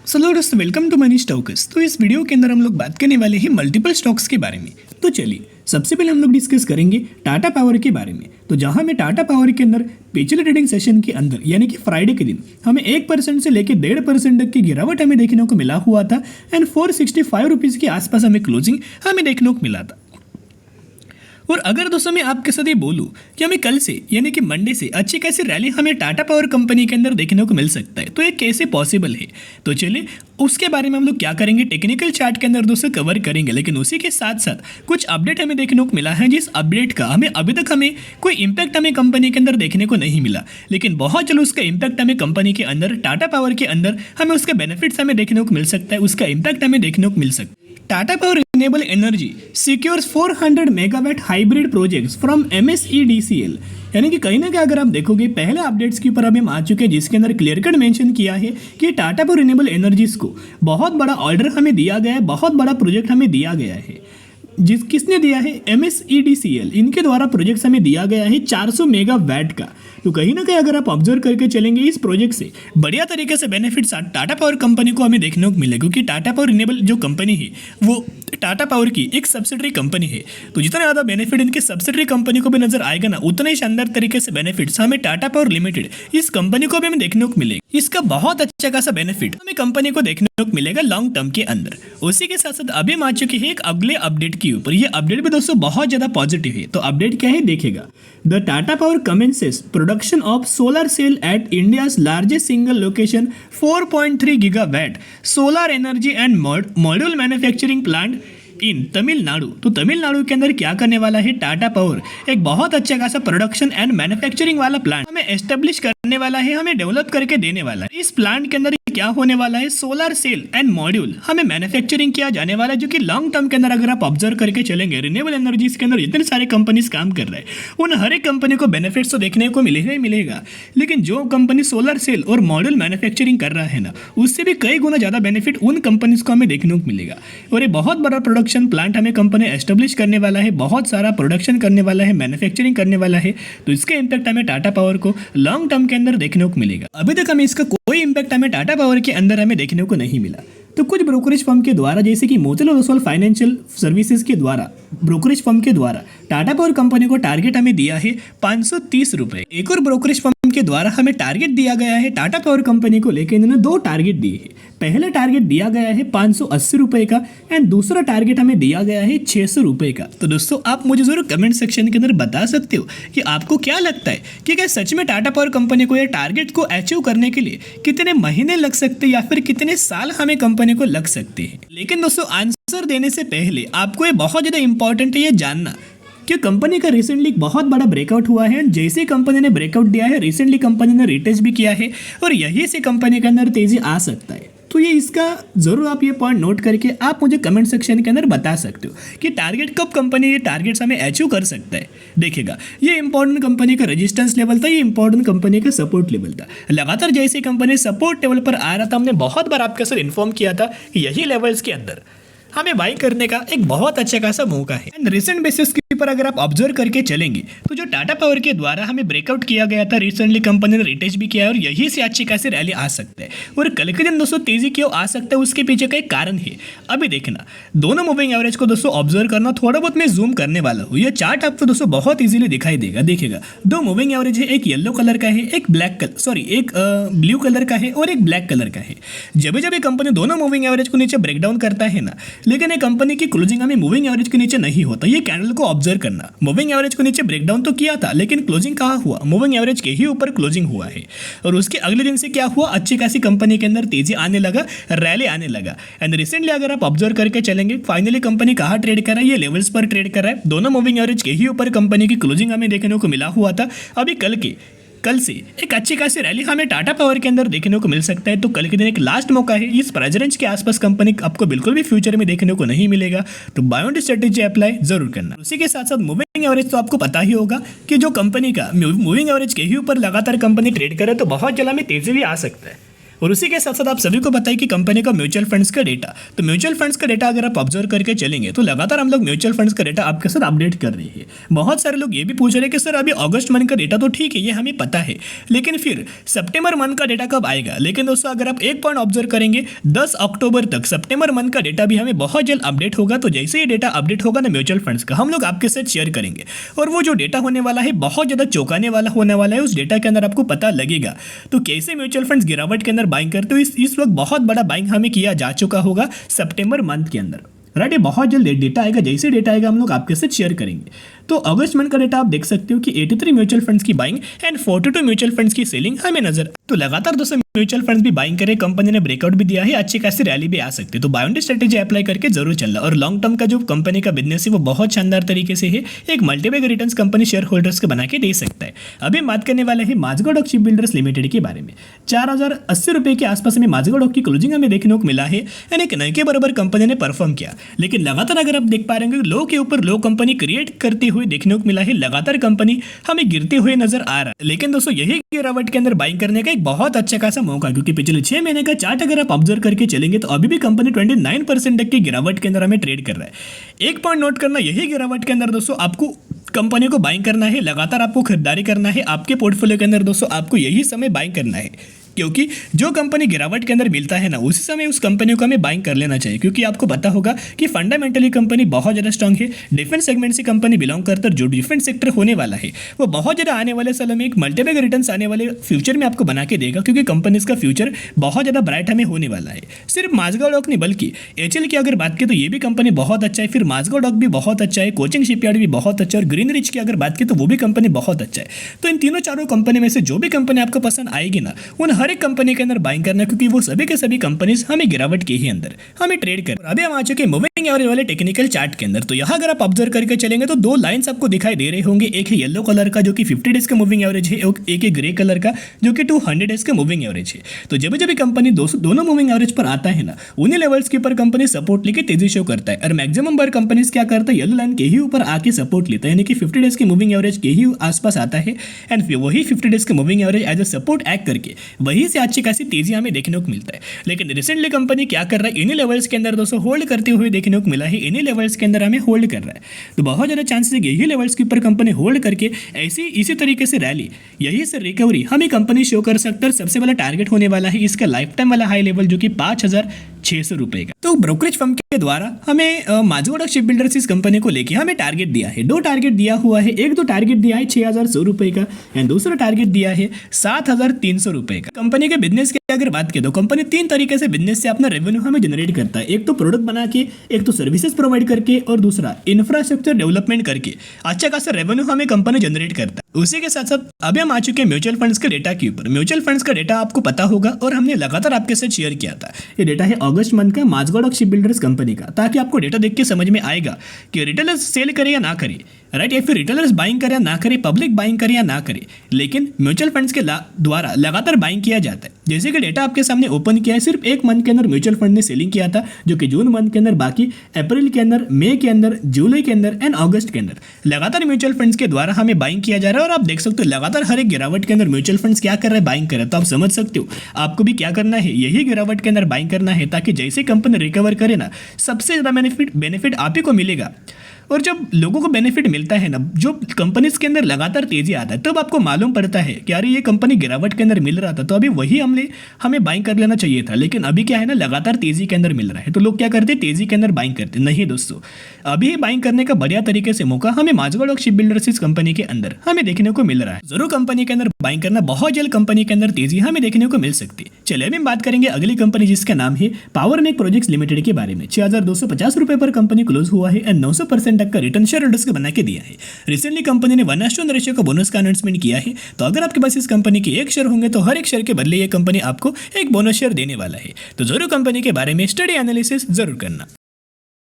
Hello दोस्तों, welcome to money stocks. तो इस वीडियो के अंदर हम लोग बात करने वाले हैं मल्टीपल स्टॉक्स के बारे में। तो चलिए सबसे पहले हम लोग डिस्कस करेंगे टाटा पावर के बारे में। तो जहां में टाटा पावर के अंदर पिछले ट्रेडिंग सेशन के अंदर यानी कि फ्राइडे के दिन हमें 1% से लेकर 1.5% तक की गिरावट हमें देखने को मिला हुआ था एंड 465 रुपीज़ के आसपास हमें क्लोजिंग हमें देखने को मिला था। और अगर दोस्तों मैं आपके साथ ये बोलूं कि हमें कल से यानी कि मंडे से अच्छी खासी रैली हमें टाटा पावर कंपनी के अंदर देखने को मिल सकता है, तो ये कैसे पॉसिबल है? तो चलिए उसके बारे में हम लोग क्या करेंगे, टेक्निकल चार्ट के अंदर दोस्तों कवर करेंगे। लेकिन उसी के साथ साथ कुछ अपडेट हमें देखने को मिला है, जिस अपडेट का हमें अभी तक हमें कोई इंपैक्ट हमें कंपनी के अंदर देखने को नहीं मिला, लेकिन बहुत जल्द उसका इंपैक्ट हमें कंपनी के अंदर टाटा पावर के अंदर हमें उसके बेनिफिट्स हमें देखने को मिल सकता है, उसका इंपैक्ट हमें देखने को मिल सकता है। Tata power renewable energy secures 400 megawatt hybrid projects from MSEDCL। यानी कि कहीं ना कहीं अगर आप देखोगे पहले अपडेट्स के ऊपर अभी हम आ चुके हैं, जिसके अंदर क्लियर कट मेंशन किया है कि टाटा पावर रिन्यूएबल एनर्जीज को बहुत बड़ा ऑर्डर हमें दिया गया है, बहुत बड़ा प्रोजेक्ट हमें दिया गया है। किसने दिया है? MSEDCL, इनके द्वारा प्रोजेक्ट्स हमें दिया गया है 400 मेगावाट का। तो कहीं ना कहीं अगर आप ऑब्जर्व करके चलेंगे इस प्रोजेक्ट से बढ़िया तरीके से बेनिफिट्स टाटा पावर कंपनी को हमें देखने को मिलेगा, क्योंकि टाटा पावर रिन्यूएबल जो कंपनी है वो टाटा पावर की एक सब्सिडरी कंपनी है। तो जितना ज़्यादा बेनिफिट इनकी सब्सिडरी कंपनी को भी नजर आएगा ना, उतना ही शानदार तरीके से बेनिफिट्स हमें टाटा पावर लिमिटेड इस कंपनी को भी हमें देखने को मिलेगा। इसका बहुत अच्छा खासा बेनिफिट हमें कंपनी को देखने को मिलेगा लॉन्ग टर्म के अंदर। उसी के साथ साथ अभी हम आ चुके हैं एक अगले अपडेट के ऊपर। ये अपडेट भी दोस्तों बहुत ज्यादा पॉजिटिव है। तो अपडेट क्या है देखिएगा। The Tata power commences production of solar cell at India's largest single location 4.3 gigawatt solar energy and module manufacturing plant in Tamil Nadu. तो तमिलनाडु के अंदर क्या करने वाला है टाटा पावर? एक बहुत अच्छा खासा प्रोडक्शन एंड मैन्युफैक्चरिंग वाला प्लांट हमें एस्टेब्लिश करने वाला है, हमें डेवलप करके देने वाला है। इस प्लांट के अंदर क्या होने वाला है? सोलर सेल एंड मॉड्यूल हमें मैन्युफैक्चरिंग किया जाने वाला है, जो कि लॉन्ग टर्म के अंदर अगर आप ऑब्जर्व करके चलेंगे रिन्यूएबल एनर्जीज के अंदर जितने सारे कंपनीज काम कर रहे हैं उन हर एक कंपनी को बेनिफिट्स तो देखने को मिलेगा ही मिलेगा, लेकिन जो कंपनी सोलर सेल और मॉड्यूल मैन्युफैक्चरिंग कर रहा है ना, उससे भी कई गुना ज्यादा बेनिफिट उन कंपनीज को हमें देखने को मिलेगा। और ये बहुत बड़ा प्रोडक्शन प्लांट हमें कंपनी एस्टेब्लिश करने वाला है, बहुत सारा प्रोडक्शन करने वाला है, मैन्युफैक्चरिंग करने वाला है। तो इसका इंपैक्ट हमें टाटा पावर को लॉन्ग टर्म के अंदर देखने को मिलेगा। अभी तक हमें इसका कोई इंपैक्ट हमें टाटा पावर के अंदर हमें देखने को नहीं मिला। तो कुछ ब्रोकरेज फर्म के द्वारा जैसे कि मोतीलाल ओसवाल फाइनेंशियल सर्विसेज के द्वारा ब्रोकरेज फर्म के द्वारा टाटा पावर कंपनी को टारगेट हमें दिया है 530 रुपए। एक और ब्रोकरेज फर्म के द्वारा हमें टारगेट दिया गया है टाटा पावर कंपनी को लेकर। इन्होंने दो टारगेट दिए हैं। पहला टारगेट दिया गया है 580 रुपए का एंड दूसरा टारगेट हमें दिया गया है 600 रुपए का। तो दोस्तों आप मुझे जरूर कमेंट सेक्शन के अंदर बता सकते हो कि आपको क्या लगता है कि क्या सच में टाटा पावर कंपनी को यह टारगेट को अचीव करने के लिए कितने महीने लग सकते हैं या फिर कितने साल हमें कंपनी को लग सकते हैं। लेकिन दोस्तों आंसर देने से पहले आपको ये बहुत ज़्यादा इंपॉर्टेंट है ये जानना कि कंपनी का रिसेंटली बहुत बड़ा ब्रेकआउट हुआ है। जैसे कंपनी ने ब्रेकआउट दिया है, रिसेंटली कंपनी ने रिटेस्ट भी किया है और यही से कंपनी के अंदर तेजी आ सकता है। तो ये इसका जरूर आप ये पॉइंट नोट करके आप मुझे कमेंट सेक्शन के अंदर बता सकते हो कि टारगेट कब कंपनी ये टारगेट्स हमें अचीव कर सकता है। देखिएगा ये इंपॉर्टेंट कंपनी का रेजिस्टेंस लेवल था, ये इंपॉर्टेंट कंपनी का सपोर्ट लेवल था। लगातार जैसे कंपनी सपोर्ट लेवल पर आ रहा था, हमने बहुत बार आपके साथ इन्फॉर्म किया था कि यही लेवल्स के अंदर हमें बाई करने का एक बहुत अच्छा खासा मौका है। एंड रिसेंट बेसिस के ऊपर अगर आप ऑब्जर्व करके चलेंगे तो जो टाटा पावर के द्वारा हमें ब्रेकआउट किया गया था, रिसेंटली कंपनी ने रिटेस्ट भी किया है और यही से अच्छी खासी रैली आ सकता है। और कल के दिन दोस्तों तेजी क्यों आ सकता है उसके पीछे का एक कारण है। अभी देखना दोनों मूविंग एवरेज को दोस्तों ऑब्जर्व करना, थोड़ा बहुत मैं जूम करने वाला हूँ। यह चार्ट आपको दोस्तों बहुत ईजिली दिखाई देगा। देखिएगा दो मूविंग एवरेज है, एक येलो कलर का है, एक एक ब्लू कलर का है और एक ब्लैक कलर का है। जब जब कंपनी दोनों मूविंग एवरेज को नीचे ब्रेकडाउन करता है ना, लेकिन ये कंपनी की क्लोजिंग हमें मूविंग एवरेज के नीचे नहीं होता। ये कैंडल को ऑब्जर्व करना, मूविंग एवरेज को नीचे ब्रेकडाउन तो किया था लेकिन क्लोजिंग कहाँ हुआ? मूविंग एवरेज के ही ऊपर क्लोजिंग हुआ है। और उसके अगले दिन से क्या हुआ? अच्छी खासी कंपनी के अंदर तेजी आने लगा, रैली आने लगा। एंड रिसेंटली अगर आप ऑब्जर्व करके चलेंगे फाइनली कंपनी कहाँ ट्रेड कर रहा है? ये लेवल्स पर ट्रेड कर रहा है। दोनों मूविंग एवरेज के ही ऊपर कंपनी की क्लोजिंग हमें देखने को मिला हुआ था। अभी कल से एक अच्छी खासी रैली हमें टाटा पावर के अंदर देखने को मिल सकता है। तो कल के दिन एक लास्ट मौका है, इस प्राइस रेंज के आसपास कंपनी आपको बिल्कुल भी फ्यूचर में देखने को नहीं मिलेगा। तो बाय ऑन स्ट्रेटेजी अप्लाई जरूर करना। उसी के साथ साथ मूविंग एवरेज तो आपको पता ही होगा कि जो कंपनी का मूविंग एवरेज के ही ऊपर लगातार कंपनी ट्रेड करे तो बहुत जल्द में तेजी भी आ सकता है। और उसी के साथ साथ आप सभी को बताइए कि कंपनी का म्यूचुअल फंड्स का डेटा, तो म्यूचुअल फंड्स का डेटा अगर आप ऑब्जर्व करके चलेंगे तो लगातार हम लोग म्यूचुअल फंड्स का डेटा आपके साथ अपडेट कर रहे हैं। बहुत सारे लोग ये भी पूछ रहे हैं कि सर अभी अगस्त मंथ का डेटा तो ठीक है, ये हमें पता है, लेकिन फिर सितंबर मंथ का डेटा कब आएगा। लेकिन दोस्तों अगर आप एक पॉइंट ऑब्जर्व करेंगे 10 अक्टूबर तक सितंबर मंथ का डेटा भी हमें बहुत जल्द अपडेट होगा। तो जैसे ही डेटा अपडेट होगा ना म्यूचुअल फंड्स का, हम लोग आपके साथ शेयर करेंगे और वो जो डेटा होने वाला है बहुत ज़्यादा चौंकाने वाला होने वाला है। उस डेटा के अंदर आपको पता लगेगा तो कैसे म्यूचुअल फंड्स गिरावट के अंदर बाइंग करते हो। इस वक्त बहुत बड़ा बाइंग हमें किया जा चुका होगा सितंबर मंथ के अंदर, राइट। ये बहुत जल्द डेटा आएगा, जैसे डेटा आएगा हम लोग आपके साथ शेयर करेंगे। तो अगस्त मंथ का डेटा आप देख सकते हो कि 83 म्यूचुअल फंड्स की बाइंग एंड 42 म्यूचुअल फंड्स की सेलिंग हमें नजर। तो लगातार दोस्तों म्यूचुअल फंड्स भी बाइंग करे, कंपनी ने ब्रेकआउट भी दिया है, अच्छी खासी रैली भी आ सकती है। तो बाय ऑन स्ट्रेटेजी अप्लाई करके जरूर चलना। और लॉन्ग टर्म का जो कंपनी का बिजनेस है वो बहुत शानदार तरीके से है, एक मल्टीबैग रिटर्न्स कंपनी शेयर होल्डर्स को बना के दे सकता है। अभी बात करने वाले हैं Mazagon dock ship builders limited के बारे में। 4080 रुपए के आसपास में माझगांव डॉक की क्लोजिंग हमें देखने को मिला है, यानी एक नए के बराबर कंपनी ने परफॉर्म किया। लेकिन लगातार अगर आप देख पा रहे हैं लो के ऊपर लो कंपनी क्रिएट करते हुए देखने को मिला है, लगातार कंपनी हमें गिरते हुए नजर आ रहा है। लेकिन दोस्तों यही गिरावट के अंदर बाइंग करने का एक बहुत अच्छा खासा मौका, क्योंकि पिछले 6 महीने का चार्ट अगर आप ऑब्जर्व करके चलेंगे तो अभी भी कंपनी 29% तक की गिरावट के अंदर हमें ट्रेड कर रहा है। एक पॉइंट नोट करना, यही गिरावट के अंदर दोस्तों आपको कंपनी को बाइंग करना है, लगातार आपको खरीदारी करना है। आपके पोर्टफोलियो के अंदर दोस्तों आपको यही समय बाइंग करना है, क्योंकि जो कंपनी गिरावट के अंदर मिलता है ना उसी समय उस कंपनी को हमें बाइंग कर लेना चाहिए। क्योंकि आपको पता होगा कि फंडामेंटली कंपनी बहुत ज़्यादा स्ट्रांग है, डिफेंस सेगमेंट से कंपनी बिलोंग करता है। जो डिफेंस सेक्टर होने वाला है वो बहुत ज़्यादा आने वाले सालों में एक मल्टीबैग रिटर्न्स आने वाले फ्यूचर में आपको बना के देगा, क्योंकि कंपनीज का फ्यूचर बहुत ज़्यादा ब्राइट हमें होने वाला है। सिर्फ माझगांव डॉक नहीं बल्कि एचएल की अगर बात करें तो ये भी कंपनी बहुत अच्छा है, फिर माझगांव डॉक भी बहुत अच्छा है, कोचिंग शिपयार्ड भी बहुत अच्छा है, और ग्रीन रिच की अगर बात करें तो वो भी कंपनी बहुत अच्छा है। तो इन तीनों चारों कंपनी में से जो भी कंपनी आपको पसंद आएगी ना, उन हर एक कंपनी के अंदर बाइंग करना, क्योंकि वो सभी के सभी कंपनीज हमें गिरावट के ही अंदर हमें ट्रेड कर। अभी हम आ चुके मूविंग एवरेज वाले टेक्निकल चार्ट के अंदर। तो यहाँ अगर आप ऑब्जर्व करके चलेंगे तो दो लाइंस आपको दिखाई दे रहे होंगे, एक है येलो कलर का जो कि 50 डेज का मूविंग एवरेज है, एक है ग्रे कलर का जो कि 200 डेज का मूविंग एवरेज है। तो जब जब कंपनी दोनों मूविंग एवरेज पर आता है ना, उन्हीं लेवल्स के ऊपर कंपनी सपोर्ट लेके तेजी शो करता है। और मैक्सिमम बार कंपनीज क्या करता है, येलो लाइन के ही ऊपर आके सपोर्ट लेता है, यानी कि 50 डेज के मूविंग एवरेज के ही आसपास आता है एंड फिर वही 50 डेज का moving average as a support act करके वहीं से अच्छी खासी तेजी हमें देखने को मिलता है। लेकिन रिसेंटली कंपनी क्या कर रहा है, इन्हीं लेवल्स के अंदर दोस्तों होल्ड करते हुए देखने को मिला है, इन्हीं लेवल्स के अंदर हमें होल्ड कर रहा है। तो बहुत ज़्यादा चांसेस है यही लेवल्स के ऊपर कंपनी होल्ड करके इसी तरीके से रैली, यही से रिकवरी हमें कंपनी शो कर सकता है। सबसे बड़ा टारगेट होने वाला है इसका लाइफ टाइम वाला हाई लेवल जो कि 5600 रुपए का। तो ब्रोकरेज फर्म के द्वारा हमें माझगांव डॉक शिप बिल्डर्स इस कंपनी को लेके हमें टारगेट दिया है, 2 टारगेट दिया हुआ है। एक तो टारगेट दिया है 6100 रुपए का एंड दूसरा टारगेट दिया है 7300 रुपए का। कंपनी के बिजनेस की अगर बात करें तो कंपनी 3 तरीके से बिजनेस से अपना रेवेन्यू हमें जनरेट करता है, एक तो प्रोडक्ट बना के, एक तो सर्विसेज प्रोवाइड करके, और दूसरा इंफ्रास्ट्रक्चर डेवलपमेंट करके अच्छा खासा रेवेन्यू हमें कंपनी जनरेट करता है। उसी के साथ साथ अभी हम आ चुके हैं म्यूचुअल फंड्स के डेटा के ऊपर। म्यूचुअल फंड्स का डेटा आपको पता होगा और हमने लगातार आपके साथ शेयर किया था। ये डेटा है अगस्त मंथ का Mazagon dock ship builders company का, ताकि आपको डेटा देख के समझ में आएगा कि रिटेलर्स सेल करे या ना करे, राइट, या फिर रिटेलर्स बाइंग करे या ना करे, पब्लिक बाइंग करे या ना करे, लेकिन म्यूचुअल फंड्स के द्वारा लगातार बाइंग किया जाता है। जैसे कि डेटा आपके सामने ओपन किया है, सिर्फ एक मंथ के अंदर म्यूचुअल फंड ने सेलिंग किया था, जो कि जून मंथ के अंदर, बाकी अप्रैल के अंदर, मई के अंदर, जुलाई के अंदर एंड अगस्त के अंदर लगातार म्यूचुअल फंड्स के द्वारा हमें बाइंग किया जा रहा है। और आप देख सकते हो लगातार हर एक गिरावट के अंदर म्यूचुअल फंड्स क्या कर रहे हैं, बाइंग कर रहे हैं। तो आप समझ सकते हो आपको भी क्या करना है, यही गिरावट के अंदर बाइंग करना है, ताकि जैसे कंपनी रिकवर करे ना, सबसे ज़्यादा बेनिफिट आप ही को मिलेगा। और जब लोगों को बेनिफिट मिलता है ना, जो कंपनीज के अंदर लगातार तेजी आता है, तब आपको मालूम पड़ता है कि अरे ये कंपनी गिरावट के अंदर मिल रहा था तो अभी वही हमें बाइंग कर लेना चाहिए था। लेकिन अभी क्या है ना, लगातार तेजी के अंदर मिल रहा है तो लोग क्या करते हैं, तेजी के अंदर बाइंग करते। नहीं दोस्तों, अभी बाइंग करने का बढ़िया तरीके से मौका हमें माझगांव डॉक शिप बिल्डर्स इस कंपनी के अंदर हमें देखने को मिल रहा है। जरूर कंपनी के अंदर बाइंग करना, बहुत जल्द कंपनी के अंदर तेजी हमें देखने को मिल सकती है। चलिए अभी हम बात करेंगे अगली कंपनी जिसका नाम है पावर मेक प्रोजेक्ट्स लिमिटेड के बारे में। 6250 रुपए पर कंपनी क्लोज हुआ है एंड 900% तक का रिटर्न शेयर को बना के दिया है। रिसेंटली कंपनी ने 1:1 रेशियो का बोनस का अनाउंसमेंट किया है। तो अगर आपके पास इस कंपनी के 1 शेयर होंगे तो हर एक शेयर के बदले ये कंपनी आपको एक बोनस शेयर देने वाला है। तो जरूर कंपनी के बारे में स्टडी एनालिसिस जरूर करना।